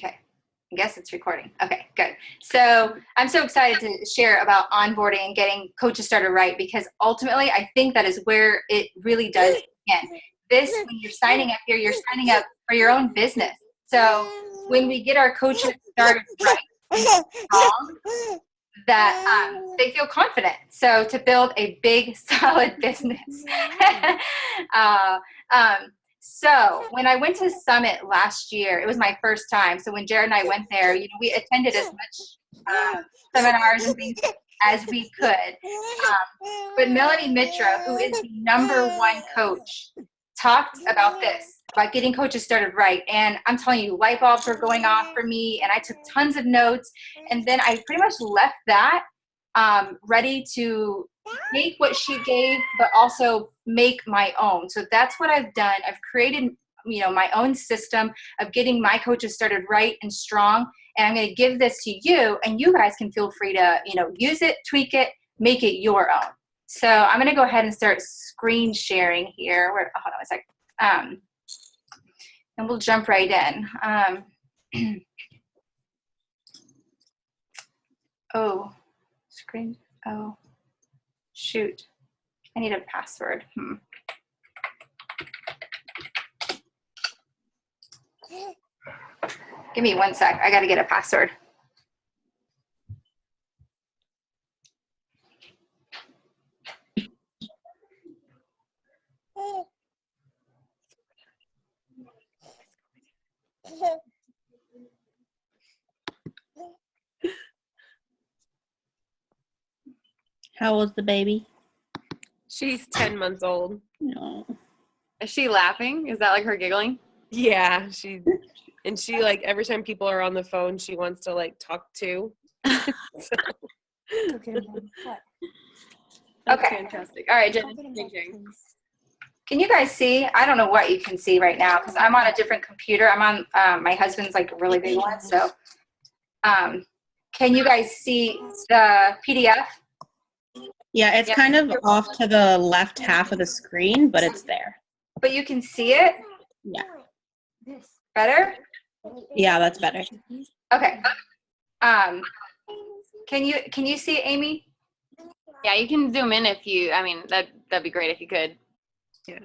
Okay. I guess it's recording. Okay, good. So I'm so excited to share about onboarding and getting coaches started right, because ultimately I think that is where it really does begin. This, when you're signing up here, you're signing up for your own business. So when we get our coaches started right and strong, that they feel confident. So to build a big, solid business. So when I went to Summit last year, it was my first time. So when Jared and I went there, you know, we attended as much seminars and things as we could. But Melanie Mitra, who is the #1 coach, talked about this, about getting coaches started right. And I'm telling you, light bulbs were going off for me, and I took tons of notes. And then I pretty much left that ready to take what she gave, but also make my own. So that's what I've done. I've created, you know, my own system of getting my coaches started right and strong. And I'm going to give this to you, and you guys can feel free to, you know, use it, tweak it, make it your own. So I'm going to go ahead and start screen sharing here. Hold on a sec. And we'll jump right in. Oh, screen. Oh, shoot. I need a password. Give me 1 sec. I got to get a password. How old's the baby? She's 10 months old. No. Is she laughing? Is that like her giggling? Yeah, she like every time people are on the phone, she wants to like talk to. Okay. Fantastic. All right, Jen. Can you guys see? I don't know what you can see right now because I'm on a different computer. I'm on my husband's like a really big one. So can you guys see the PDF? Yeah, it's kind of off to the left half of the screen, but it's there. But you can see it? Yeah. Better? Yeah, that's better. Okay. Can you see it, Amy? Yeah, you can zoom in if you, I mean, that'd be great if you could. Yeah.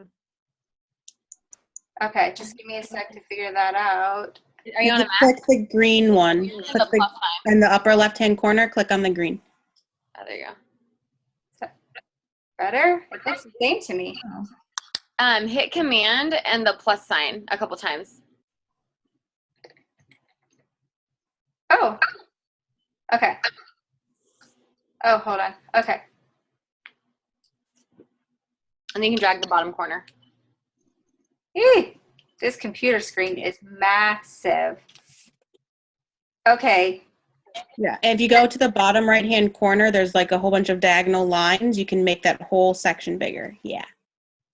Okay, just give me a sec to figure that out. Are you on a Mac? Click the green one. Click Click the plus sign. in the upper left-hand corner, click on the green. Oh, there you go. Better? It looks the same to me. Hit Command and the plus sign a couple times. Oh. Okay. Oh, hold on. Okay. And then you can drag the bottom corner. Eee, this computer screen is massive. Okay. Yeah, and if you go to the bottom right-hand corner, there's like a whole bunch of diagonal lines. You can make that whole section bigger. Yeah.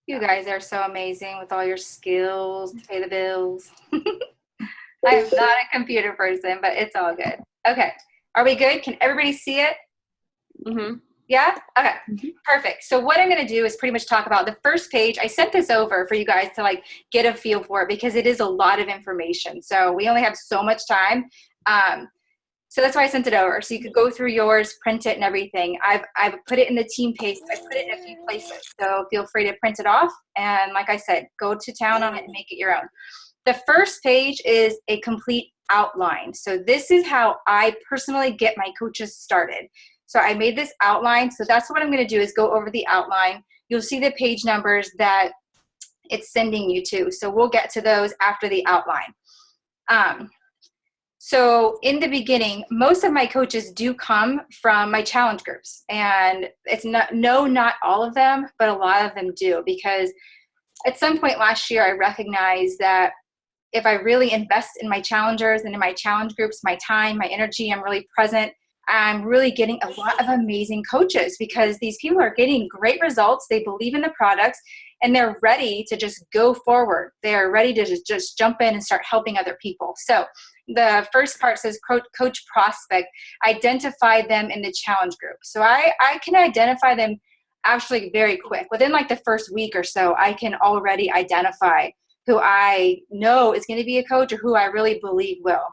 You guys are so amazing with all your skills to pay the bills. I am not a computer person, but it's all good. Okay. Are we good? Can everybody see it? Mm-hmm. Yeah? Okay. Perfect. So what I'm going to do is pretty much talk about the first page. I sent this over for you guys to like get a feel for it because it is a lot of information. So we only have so much time. So that's why I sent it over. So you could go through yours, print it and everything. I've put it in the team page. I put it in a few places. So feel free to print it off. And like I said, go to town on it and make it your own. The first page is a complete outline. So this is how I personally get my coaches started. So I made this outline. So that's what I'm going to do is go over the outline. You'll see the page numbers that it's sending you to. So we'll get to those after the outline. So in the beginning, most of my coaches do come from my challenge groups, and it's not all of them, but a lot of them do, because at some point last year, I recognized that if I really invest in my challengers and in my challenge groups, my time, my energy, I'm really present, I'm really getting a lot of amazing coaches because these people are getting great results. They believe in the products and they're ready to just go forward. They're ready to just jump in and start helping other people. So the first part says coach prospect, identify them in the challenge group. So I can identify them actually very quick. Within like the first week or so, I can already identify who I know is going to be a coach or who I really believe will.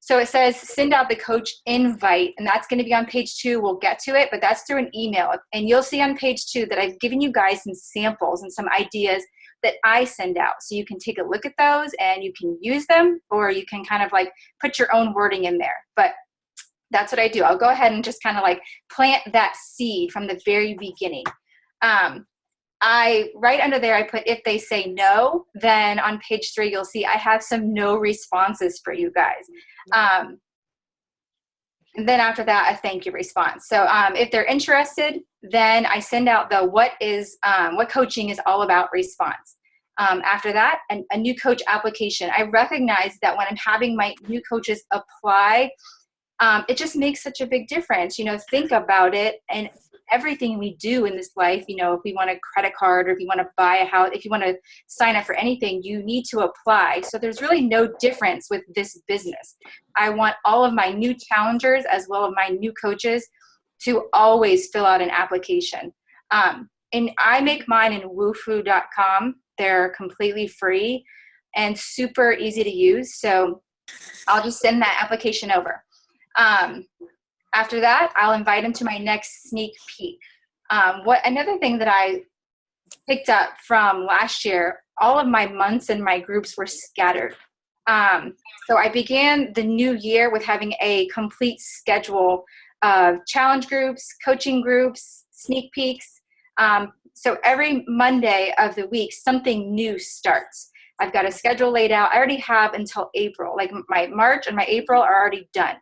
So it says send out the coach invite, and that's going to be on page 2. We'll get to it, but that's through an email. And you'll see on page 2 that I've given you guys some samples and some ideas that I send out. So you can take a look at those and you can use them, or you can kind of like put your own wording in there. But that's what I do. I'll go ahead and just kind of like plant that seed from the very beginning. Right under there, I put, if they say no, then on page 3, you'll see I have some no responses for you guys. And then after that, a thank you response. So if they're interested, then I send out the what coaching is all about response. After that, a new coach application. I recognize that when I'm having my new coaches apply, it just makes such a big difference. Think about it, and everything we do in this life, if we want a credit card, or if you want to buy a house, if you want to sign up for anything, you need to apply. So there's really no difference with this business. I want all of my new challengers as well as my new coaches to always fill out an application. And I make mine in woofu.com. They're completely free and super easy to use. So I'll just send that application over. After that, I'll invite them to my next sneak peek. Another thing that I picked up from last year, all of my months and my groups were scattered. So I began the new year with having a complete schedule of challenge groups, coaching groups, sneak peeks. So every Monday of the week, something new starts. I've got a schedule laid out. I already have until April. Like my March and my April are already done.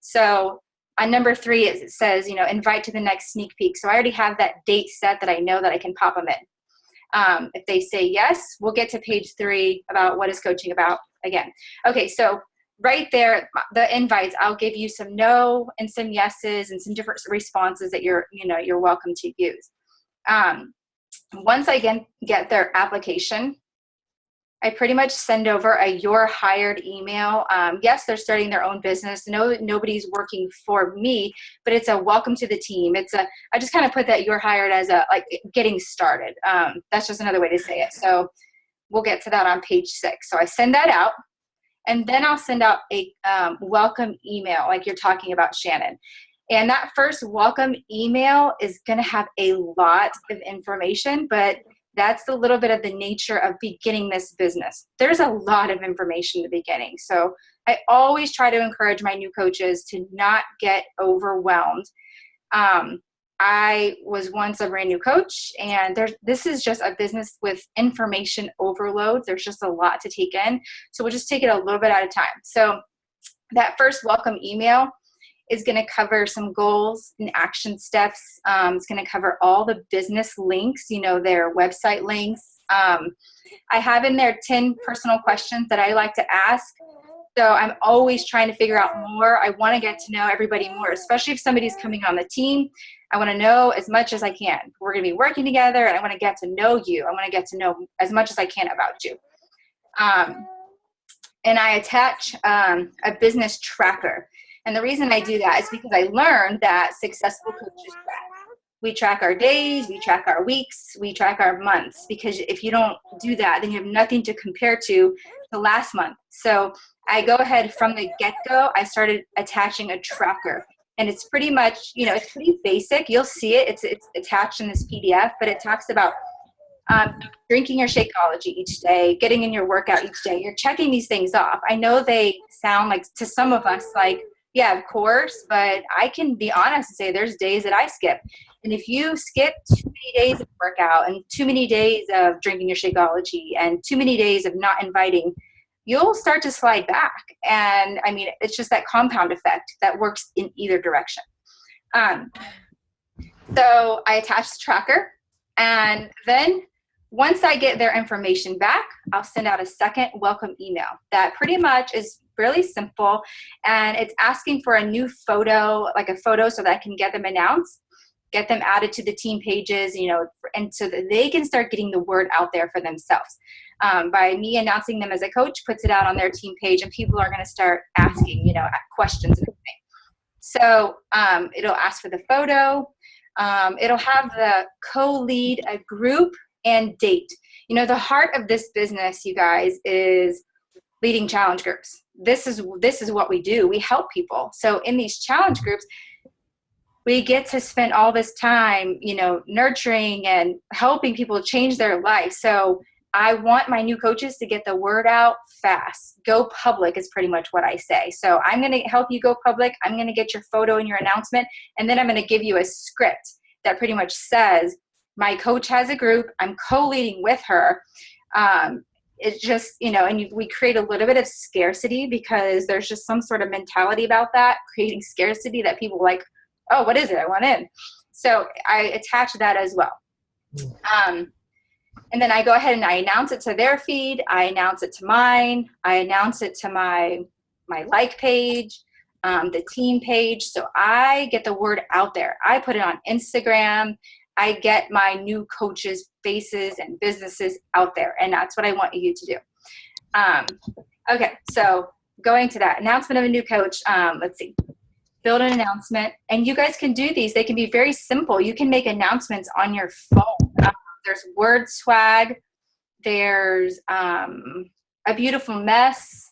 So on number 3, it says, invite to the next sneak peek. So I already have that date set that I know that I can pop them in. If they say yes, we'll get to page 3 about what is coaching about again. Okay, so right there, the invites, I'll give you some no and some yeses and some different responses that you're welcome to use. Once I get their application, I pretty much send over a "you're hired" email. Yes, they're starting their own business. No, nobody's working for me, but it's a welcome to the team. I just kind of put that "you're hired" as getting started. That's just another way to say it. So we'll get to that on page 6. So I send that out, and then I'll send out a welcome email like you're talking about, Shannon. And that first welcome email is going to have a lot of information, but that's a little bit of the nature of beginning this business. There's a lot of information in the beginning. So I always try to encourage my new coaches to not get overwhelmed. I was once a brand new coach, and this is just a business with information overload. There's just a lot to take in. So we'll just take it a little bit at a time. So that first welcome email is going to cover some goals and action steps. It's going to cover all the business links, their website links. I have in there 10 personal questions that I like to ask. So I'm always trying to figure out more. I want to get to know everybody more, especially if somebody's coming on the team. I want to know as much as I can. We're going to be working together, and I want to get to know you. I want to get to know as much as I can about you. And I attach a business tracker. And the reason I do that is because I learned that successful coaches track. We track our days, we track our weeks, we track our months, because if you don't do that, then you have nothing to compare to the last month. So I go ahead from the get-go, I started attaching a tracker. And it's pretty much, it's pretty basic. You'll see it. It's attached in this PDF, but it talks about drinking your Shakeology each day, getting in your workout each day. You're checking these things off. I know they sound like, to some of us, like, yeah, of course, but I can be honest and say there's days that I skip. And if you skip too many days of workout and too many days of drinking your Shakeology and too many days of not inviting, you'll start to slide back. And I mean, it's just that compound effect that works in either direction. So I attach the tracker, and then once I get their information back, I'll send out a second welcome email that pretty much is really simple, and it's asking for a new photo, like a photo so that I can get them announced, get them added to the team pages, and so that they can start getting the word out there for themselves. By me announcing them as a coach, puts it out on their team page, and people are going to start asking, questions and everything. So it'll ask for the photo. It'll have the co-lead a group and date. The heart of this business, you guys, is leading challenge groups. this is what we do. We help people. So in these challenge groups, we get to spend all this time, you know, nurturing and helping people change their life. So I want my new coaches to get the word out fast. Go public is pretty much what I say. So I'm going to help you go public. I'm going to get your photo in your announcement, and then I'm going to give you a script that pretty much says, my coach has a group. I'm co-leading with her. It's just, you know, and we create a little bit of scarcity because there's just some sort of mentality about that, creating scarcity that people like, oh, what is it? I want in. So I attach that as well. And then I go ahead and I announce it to their feed. I announce it to mine. I announce it to my like page, the team page. So I get the word out there. I put it on Instagram. I get my new coaches' faces and businesses out there. And that's what I want you to do. Okay, so going to that announcement of a new coach, let's see. Build an announcement. And you guys can do these. They can be very simple. You can make announcements on your phone. There's word swag. There's a beautiful mess.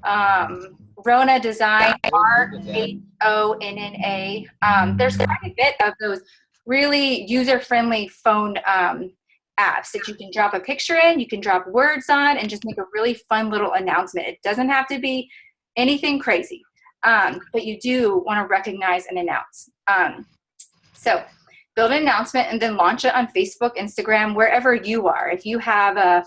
Rona Design, RHONNA. There's quite a bit of those really user-friendly phone apps that you can drop a picture in, you can drop words on, and just make a really fun little announcement. It doesn't have to be anything crazy, but you do want to recognize and announce. So build an announcement and then launch it on Facebook, Instagram, wherever you are. If you have a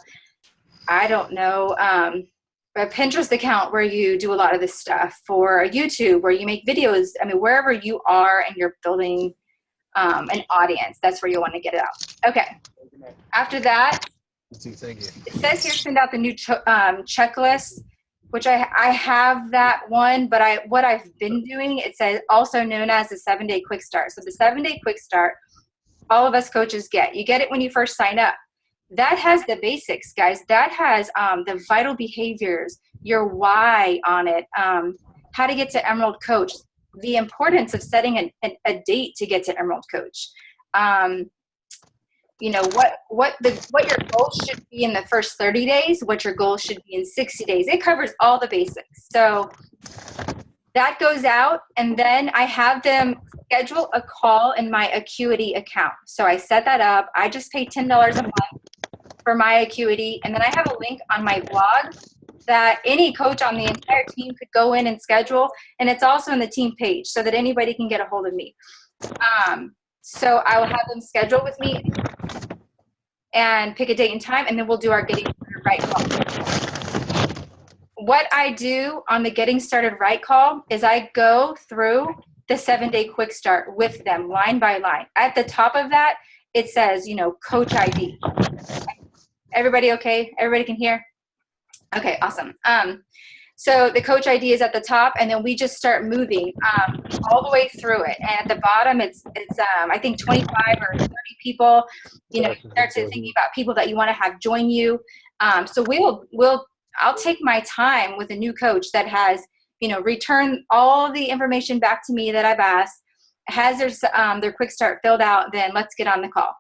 Pinterest account where you do a lot of this stuff, or a YouTube where you make videos, I mean, wherever you are and you're building an audience, that's where you want to get it out. Okay. After that, Thank you. it says here, send out the new checklist, which I have that one, but what I've been doing, it says also known as the 7-day quick start. So the 7-day quick start, all of us coaches get. You get it when you first sign up. That has the basics, guys. That has the vital behaviors, your why on it, how to get to Emerald Coach, the importance of setting a date to get to Emerald Coach. You know, what your goals should be in the first 30 days, what your goals should be in 60 days. It covers all the basics. So that goes out, and then I have them schedule a call in my Acuity account. So I set that up. I just pay $10 a month for my Acuity, and then I have a link on my blog that any coach on the entire team could go in and schedule, and it's also in the team page so that anybody can get a hold of me. So I will have them schedule with me and pick a date and time, and then we'll do our Getting Started Right call. What I do on the Getting Started Right call is I go through the 7-day quick start with them line by line. At the top of that, it says, you know, Coach ID. Everybody okay? Everybody can hear? Okay, awesome. So the coach ID is at the top, and then we just start moving all the way through it. And at the bottom, it's I think 25 or 30 people. You know, you start to thinking about people that you want to have join you. So I'll take my time with a new coach that has, you know, returned all the information back to me that I've asked, has their quick start filled out. Then let's get on the call.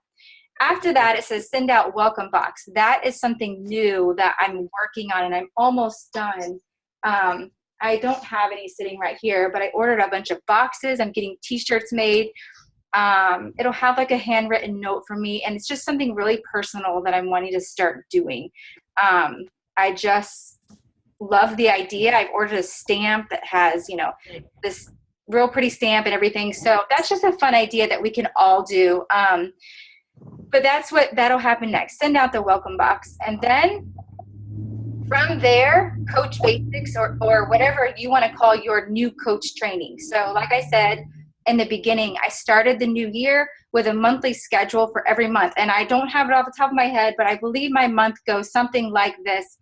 After that, it says send out welcome box. That is something new that I'm working on, and I'm almost done. I don't have any sitting right here, but I ordered a bunch of boxes. I'm getting t-shirts made. It'll have like a handwritten note from me, and it's just something really personal that I'm wanting to start doing. I just love the idea. I've ordered a stamp that has, you know, this real pretty stamp and everything. So that's just a fun idea that we can all do. But that'll happen next. Send out the welcome box. And then from there, Coach Basics or whatever you want to call your new coach training. So like I said in the beginning, I started the new year with a monthly schedule for every month. And I don't have it off the top of my head, but I believe my month goes something like this.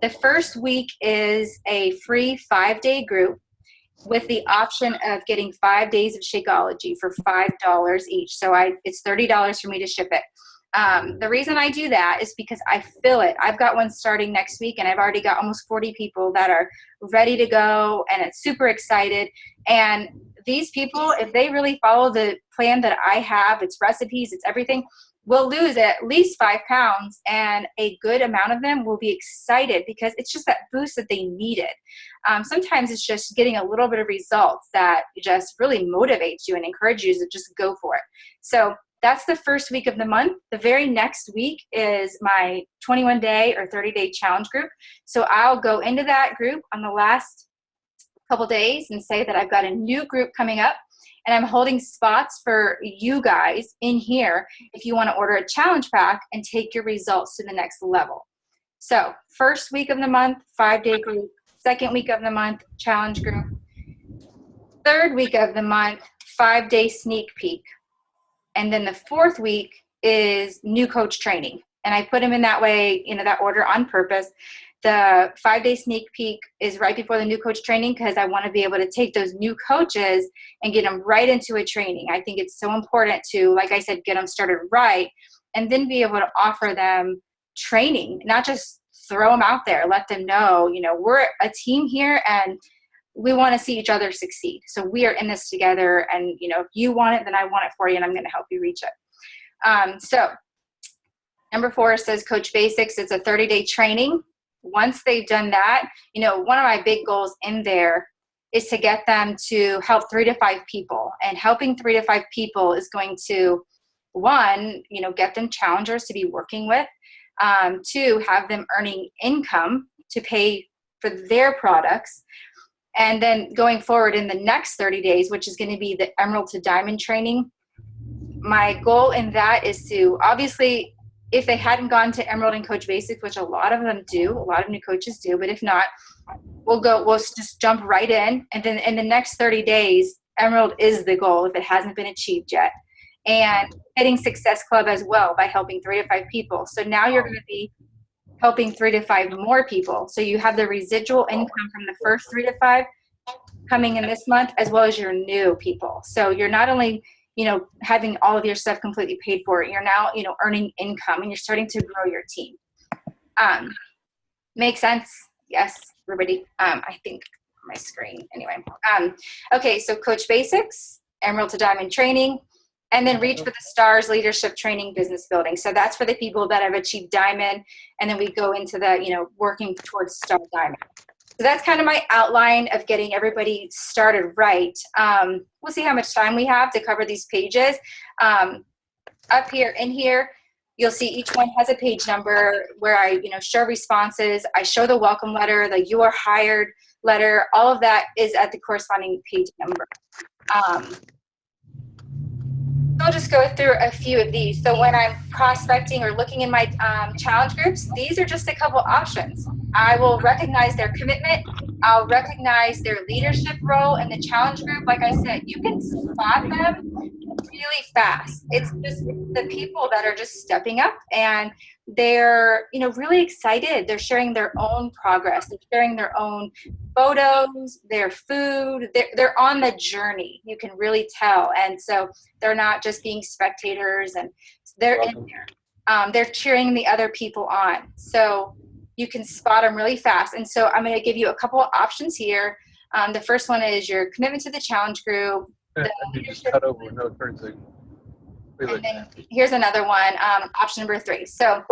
The first week is a free 5-day group with the option of getting 5 days of Shakeology for $5 each. So it's $30 for me to ship it. The reason I do that is because I feel it. I've got one starting next week, and I've already got almost 40 people that are ready to go, and it's super excited. And these people, if they really follow the plan that I have, it's recipes, it's everything, will lose at least 5 pounds, and a good amount of them will be excited because it's just that boost that they needed. Sometimes it's just getting a little bit of results that just really motivates you and encourages you to just go for it. So that's the first week of the month. The very next week is my 21-day or 30-day challenge group. So I'll go into that group on the last couple days and say that I've got a new group coming up, and I'm holding spots for you guys in here if you want to order a challenge pack and take your results to the next level. So first week of the month, 5-day group. Second week of the month, challenge group. Third week of the month, 5-day sneak peek. And then the fourth week is new coach training. And I put them in that way, that order on purpose. The 5-day sneak peek is right before the new coach training because I want to be able to take those new coaches and get them right into a training. I think it's so important to, like I said, get them started right and then be able to offer them training, not just throw them out there, let them know, we're a team here and we want to see each other succeed. So we are in this together, and, if you want it, then I want it for you, and I'm going to help you reach it. So number 4 says Coach Basics. It's a 30-day training. Once they've done that, one of my big goals in there is to get them to help 3 to 5 people. And helping 3 to 5 people is going to, 1, get them challengers to be working with. 2, have them earning income to pay for their products. And then going forward in the next 30 days, which is going to be the Emerald to Diamond training, my goal in that is to, obviously, if they hadn't gone to Emerald and Coach Basics, which a lot of them do, a lot of new coaches do, but if not, we'll just jump right in. And then in the next 30 days, Emerald is the goal if it hasn't been achieved yet. And hitting Success Club as well by helping 3 to 5 people. So now you're going to be helping 3 to 5 more people. So you have the residual income from the first 3 to 5 coming in this month, as well as your new people. So you're not only, having all of your stuff completely paid for, you're now, earning income, and you're starting to grow your team. Make sense? Yes, everybody. I think my screen anyway. Okay, so Coach Basics, Emerald to Diamond training, and then Reach for the Stars leadership training, business building. So that's for the people that have achieved diamond, and then we go into the, working towards star diamond. So that's kind of my outline of getting everybody started right. We'll see how much time we have to cover these pages. Up here, in here, you'll see each one has a page number where I, show responses. I show the welcome letter, the you are hired letter. All of that is at the corresponding page number. I'll just go through a few of these. So when I'm prospecting or looking in my challenge groups, these are just a couple options. I will recognize their commitment. I'll recognize their leadership role in the challenge group. Like I said, you can spot them really fast. It's just the people that are just stepping up, and they're, really excited. They're sharing their own progress. They're sharing their own photos, their food. They're on the journey. You can really tell. And so they're not just being spectators, and they're in there. They're cheering the other people on. So you can spot them really fast. And so I'm going to give you a couple of options here. The first one is your commitment to the challenge group. You just cut over no turns. And then here's another one, option number 3. So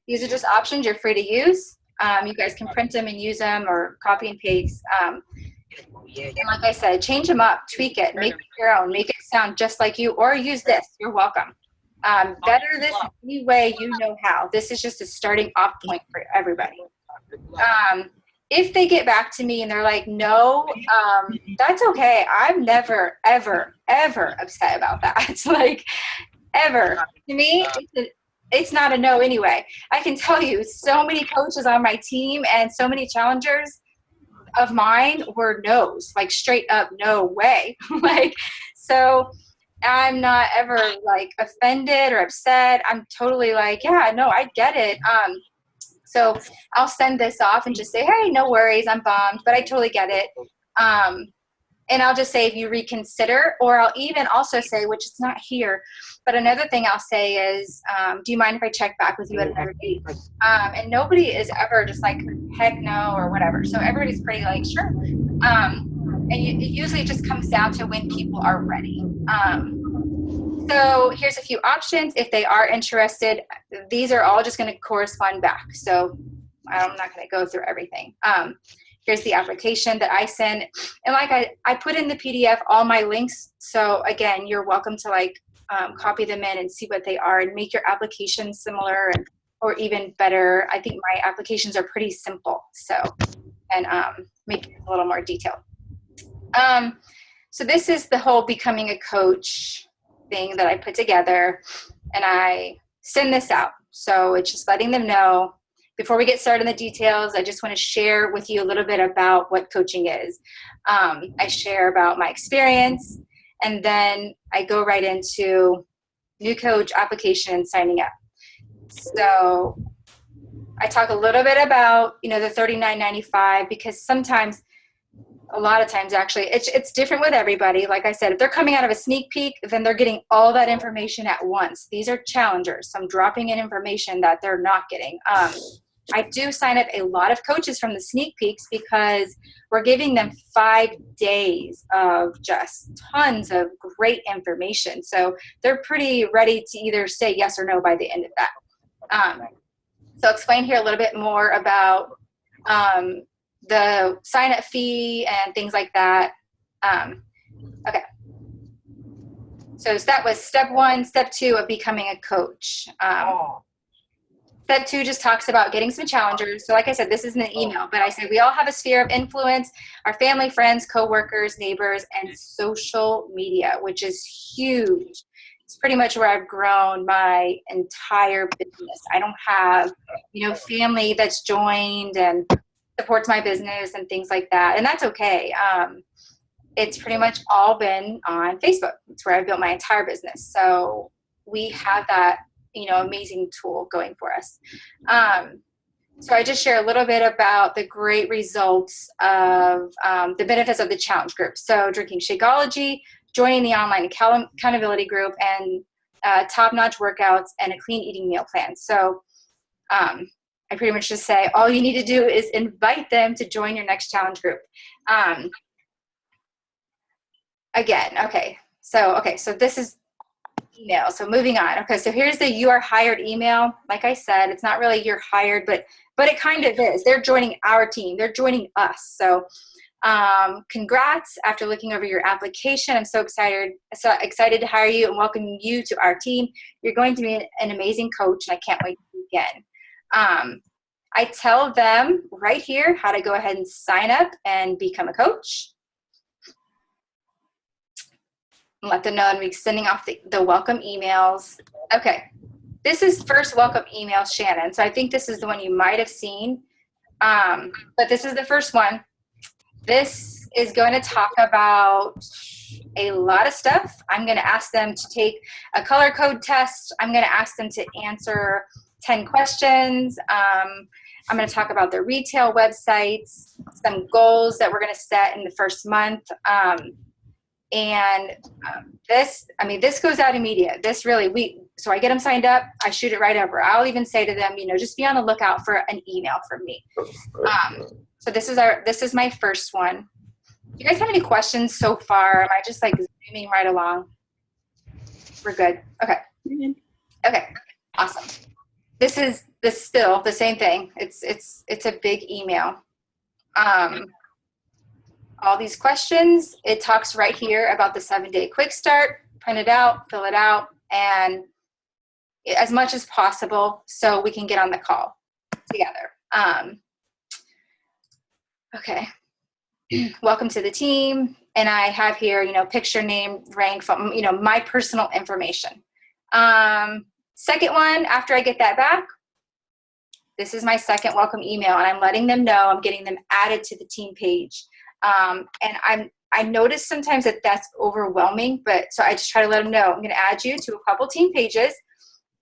these are just options you're free to use. You guys can print them and use them, or copy and paste. And like I said, change them up, tweak it, make it your own, make it sound just like you, or use this. You're welcome. Better this any way you know how. This is just a starting off point for everybody. If they get back to me and they're like, no, that's okay. I'm never, ever, ever upset about that. It's like, ever. To me, it's not a no anyway. I can tell you so many coaches on my team and so many challengers of mine were no's, like straight up no way. So I'm not ever offended or upset. I'm totally yeah, no, I get it. So I'll send this off and just say, hey, no worries, I'm bummed, but I totally get it. And I'll just say if you reconsider, or I'll even also say, which is not here, but another thing I'll say is, do you mind if I check back with you at another date? And nobody is ever just heck no or whatever. So everybody's pretty sure. And it usually just comes down to when people are ready. So here's a few options if they are interested. These are all just going to correspond back. So I'm not going to go through everything. Here's the application that I send. And like I put in the PDF all my links. So again, you're welcome to like copy them in and see what they are and make your application similar or even better. I think my applications are pretty simple. So, and make it a little more detailed. So this is the whole becoming a coach thing that I put together, and I send this out. So it's just letting them know. Before we get started in the details, I just want to share with you a little bit about what coaching is. I share about my experience, and then I go right into new coach application and signing up. So I talk a little bit about, the $39.95 because sometimes, a lot of times actually, it's different with everybody. Like I said, if they're coming out of a sneak peek, then they're getting all that information at once. These are challengers. So I'm dropping in information that they're not getting. I do sign up a lot of coaches from the sneak peeks because we're giving them 5 days of just tons of great information. So they're pretty ready to either say yes or no by the end of that. So explain here a little bit more about the sign-up fee and things like that. Okay. So that was step 1. Step 2 of becoming a coach. Step 2 just talks about getting some challengers. So like I said, this isn't an email, but I said we all have a sphere of influence, our family, friends, coworkers, neighbors, and social media, which is huge. It's pretty much where I've grown my entire business. I don't have, family that's joined and supports my business and things like that. And that's okay. It's pretty much all been on Facebook. It's where I built my entire business. So we have that, amazing tool going for us. So I just share a little bit about the great results of the benefits of the challenge group. So drinking Shakeology, joining the online accountability group, and top-notch workouts and a clean eating meal plan. So I pretty much just say all you need to do is invite them to join your next challenge group. So this is email. So moving on. Okay, so here's the you are hired email. Like I said, it's not really you're hired, but it kind of is. They're joining our team. They're joining us. So congrats after looking over your application. I'm so excited to hire you and welcome you to our team. You're going to be an amazing coach, and I can't wait to begin. I tell them right here how to go ahead and sign up and become a coach. Let them know I'm sending off the welcome emails. Okay, this is first welcome email, Shannon. So I think this is the one you might have seen, but this is the first one. This is going to talk about a lot of stuff. I'm going to ask them to take a color code test. I'm going to ask them to answer 10 questions. I'm going to talk about their retail websites, some goals that we're going to set in the first month. This goes out immediate. So I get them signed up, I shoot it right over. I'll even say to them, just be on the lookout for an email from me. So this is my first one. Do you guys have any questions so far? Am I just like zooming right along? We're good. Okay. Okay. Awesome. This is still the same thing. It's a big email. All these questions, it talks right here about the 7-day quick start. Print it out, fill it out, and as much as possible so we can get on the call together. Okay. Welcome to the team. And I have here, picture, name, rank, phone, my personal information. Second one, after I get that back, this is my second welcome email, and I'm letting them know I'm getting them added to the team page. And I notice sometimes that's overwhelming, but so I just try to let them know I'm going to add you to a couple team pages.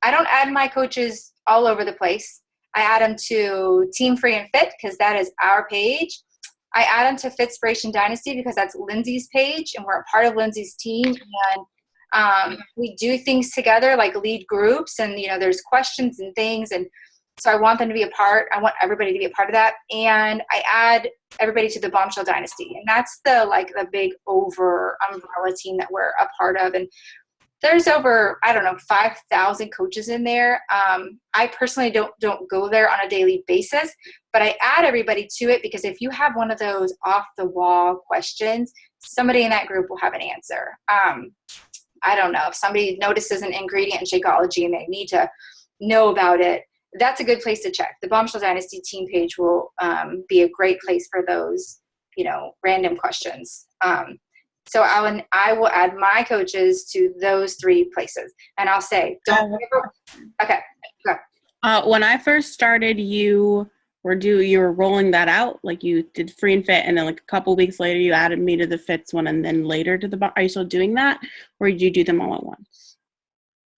I don't add my coaches all over the place. I add them to Team Free and Fit because that is our page. I add them to Fitspiration Dynasty because that's Lindsay's page, and we're a part of Lindsay's team. And we do things together, like lead groups, and there's questions and things, and so I want them to be a part. I want everybody to be a part of that. And I add everybody to the Bombshell Dynasty. And that's the big over umbrella team that we're a part of. And there's over, I don't know, 5,000 coaches in there. I personally don't go there on a daily basis, but I add everybody to it because if you have one of those off the wall questions, somebody in that group will have an answer. I don't know if somebody notices an ingredient in Shakeology and they need to know about it. That's a good place to check. The Bombshell Dynasty team page will be a great place for those, random questions. So I will add my coaches to those 3 places, and I'll say, okay. Go. When I first started, you were rolling that out, like you did free and fit, and then like a couple weeks later, you added me to the fits one, and then later to the. Are you still doing that, or did you do them all at once?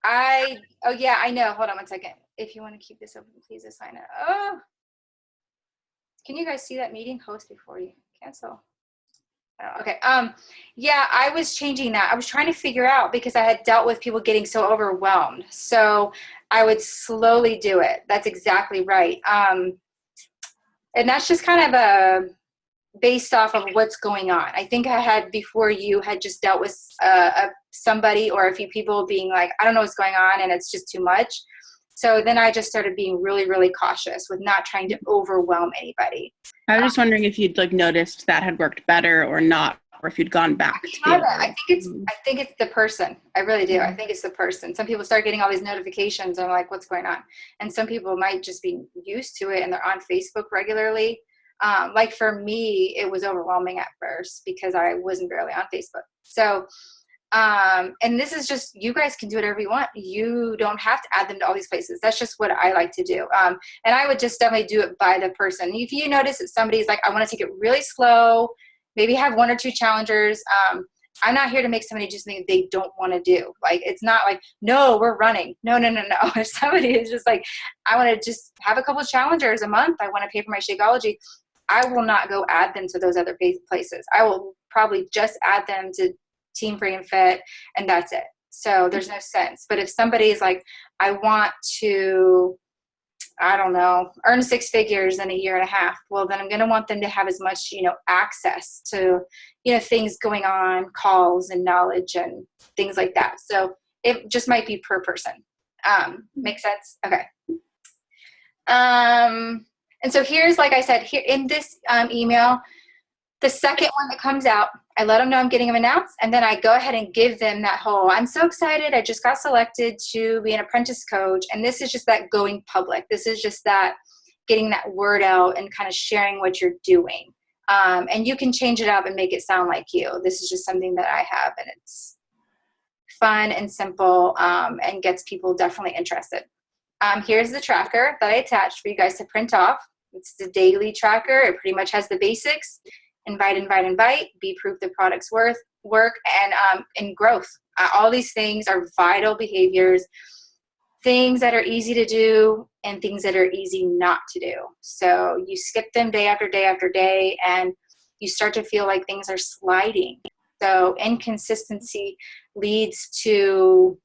Oh yeah, I know. Hold on one second. If you want to keep this open, please assign it. Oh, can you guys see that meeting? Host before you cancel. Oh, okay. Yeah, I was changing that. I was trying to figure out because I had dealt with people getting so overwhelmed. So I would slowly do it. That's exactly right. And that's just kind of based off of what's going on. I think I had before you had just dealt with somebody or a few people being like, I don't know what's going on and it's just too much. So then I just started being really, really cautious with not trying to overwhelm anybody. I was just wondering if you'd like noticed that had worked better or not, or if you'd gone back. I think it's the person. I really do. I think it's the person. Some people start getting all these notifications and I'm like, what's going on? And some people might just be used to it and they're on Facebook regularly. Like for me, it was overwhelming at first because I wasn't barely on Facebook. So, and this is just, you guys can do whatever you want. You don't have to add them to all these places. That's just what I like to do. And I would just definitely do it by the person. If you notice that somebody's like, I want to take it really slow, maybe have 1 or 2 challengers. I'm not here to make somebody do something they don't want to do. Like, it's not like, no, we're running. No. If somebody is just like, I want to just have a couple of challengers a month. I want to pay for my Shakeology. I will not go add them to those other places. I will probably just add them to Team Free and Fit, and that's it. So there's no sense. But if somebody is like, I want to, I don't know, earn 6 figures in a year and a half, well, then I'm going to want them to have as much, access to, things going on, calls and knowledge and things like that. So it just might be per person. Make sense? Okay. And so here's, like I said, here in this email, the second one that comes out, I let them know I'm getting them announced, and then I go ahead and give them that whole, I'm so excited, I just got selected to be an apprentice coach, and this is just that going public. This is just that getting that word out and kind of sharing what you're doing. And you can change it up and make it sound like you. This is just something that I have, and it's fun and simple and gets people definitely interested. Here's the tracker that I attached for you guys to print off. It's the daily tracker. It pretty much has the basics. Invite, be proof the product's work, and growth. All these things are vital behaviors, things that are easy to do and things that are easy not to do. So you skip them day after day after day, and you start to feel like things are sliding. So inconsistency leads to,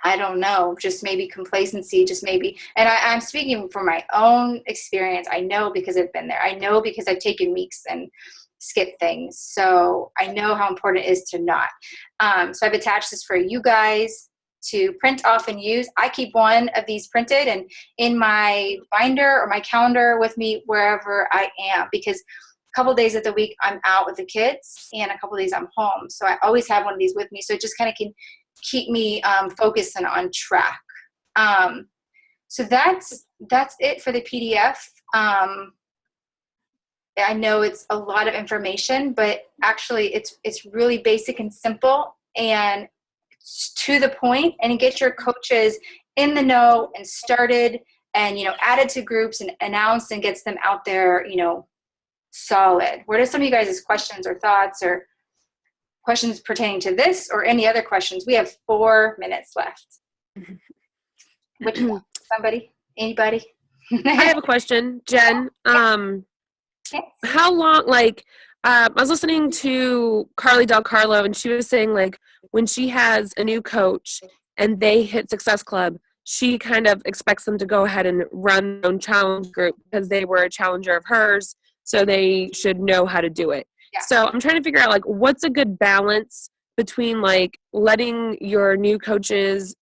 I don't know, just maybe complacency, just maybe. And I'm speaking from my own experience. I know because I've been there. I know because I've taken weeks and skipped things. So I know how important it is to not. So I've attached this for you guys to print off and use. I keep one of these printed and in my binder or my calendar with me wherever I am, because a couple of days of the week I'm out with the kids and a couple of days I'm home. So I always have one of these with me. So it just kind of can keep me focused and on track. So that's it for the PDF. I know it's a lot of information, but actually it's really basic and simple and to the point, and get your coaches in the know and started and, added to groups and announced and gets them out there, solid. What are some of you guys' questions or thoughts or questions pertaining to this or any other questions? We have 4 minutes left. Which one? Somebody? Anybody? I have a question, Jen. Yes. How long, I was listening to Carly Del Carlo, and she was saying, when she has a new coach and they hit Success Club, she kind of expects them to go ahead and run their own challenge group because they were a challenger of hers, so they should know how to do it. Yeah. So I'm trying to figure out, what's a good balance between like letting your new coaches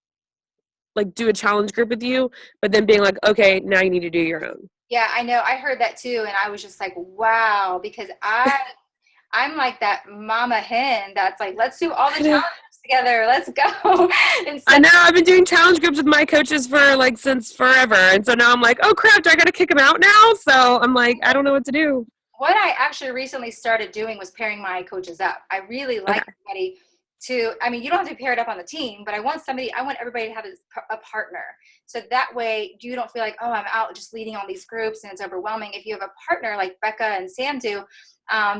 like do a challenge group with you, but then being like, okay, now you need to do your own. Yeah, I know. I heard that too, and I was just like, wow, because I'm like that mama hen that's like, let's do all the challenges together. Let's go. And so I know, I've been doing challenge groups with my coaches for like since forever. And so now I'm like, oh crap, do I got to kick them out now? So I'm like, I don't know what to do. what I actually recently started doing was pairing my coaches up. I really like somebody to, I mean, you don't have to pair it up on the team, but I want everybody to have a partner. So that way you don't feel like, oh, I'm out just leading all these groups and it's overwhelming. If you have a partner like Becca and Sam do,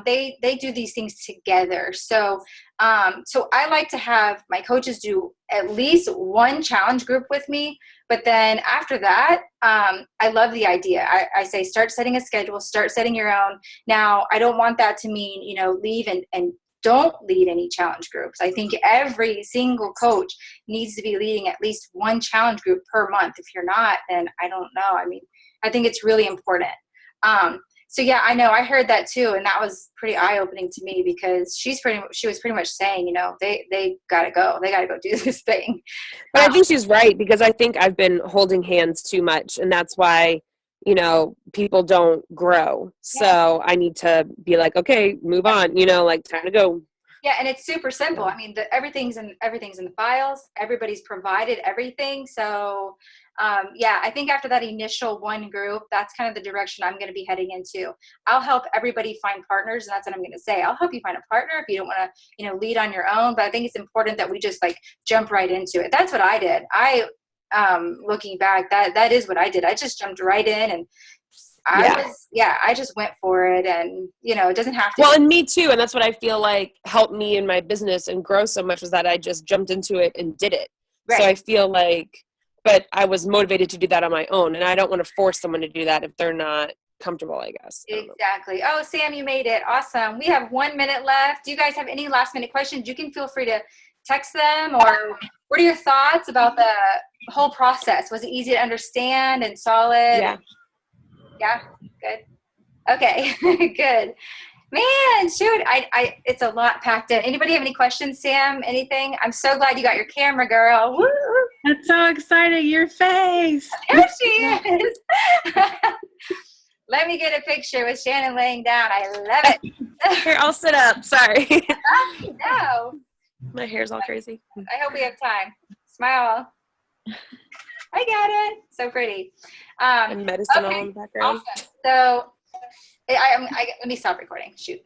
they do these things together. So I like to have my coaches do at least one challenge group with me. But then after that, I love the idea. I say, start setting a schedule, start setting your own. Now, I don't want that to mean, leave and don't lead any challenge groups. I think every single coach needs to be leading at least one challenge group per month. If you're not, then I don't know. I mean, I think it's really important. So yeah, I know I heard that too. And that was pretty eye-opening to me because she was pretty much saying, they gotta go. They gotta go do this thing. But I think she's right, because I think I've been holding hands too much, and that's why, people don't grow. So I need to be like, okay, move on, like time to go. Yeah, and it's super simple. I mean, everything's in the files. Everybody's provided everything. So, I think after that initial one group, that's kind of the direction I'm going to be heading into. I'll help everybody find partners, and that's what I'm going to say. I'll help you find a partner if you don't want to, lead on your own. But I think it's important that we just like jump right into it. That's what I did. Looking back, that is what I did. I just jumped right in and I just went for it, and it doesn't have to. Well, and me too, and that's what I feel like helped me in my business and grow so much, was that I just jumped into it and did it. Right. So I feel like, but I was motivated to do that on my own, and I don't want to force someone to do that if they're not comfortable, I guess. Exactly. Oh, Sam, you made it. Awesome. We have 1 minute left. Do you guys have any last minute questions? You can feel free to text them, or what are your thoughts about the whole process? Was it easy to understand and solid? Yeah, good. Okay, good. Man, shoot, it's a lot packed in. Anybody have any questions, Sam? Anything? I'm so glad you got your camera, girl. Woo! That's so exciting. Your face. There she is. Let me get a picture with Shannon laying down. I love it. Here, I'll sit up. Sorry. No. My hair's all crazy. I hope we have time. Smile. I got it. So pretty. And medicine all in the background. Awesome. So let me stop recording. Shoot.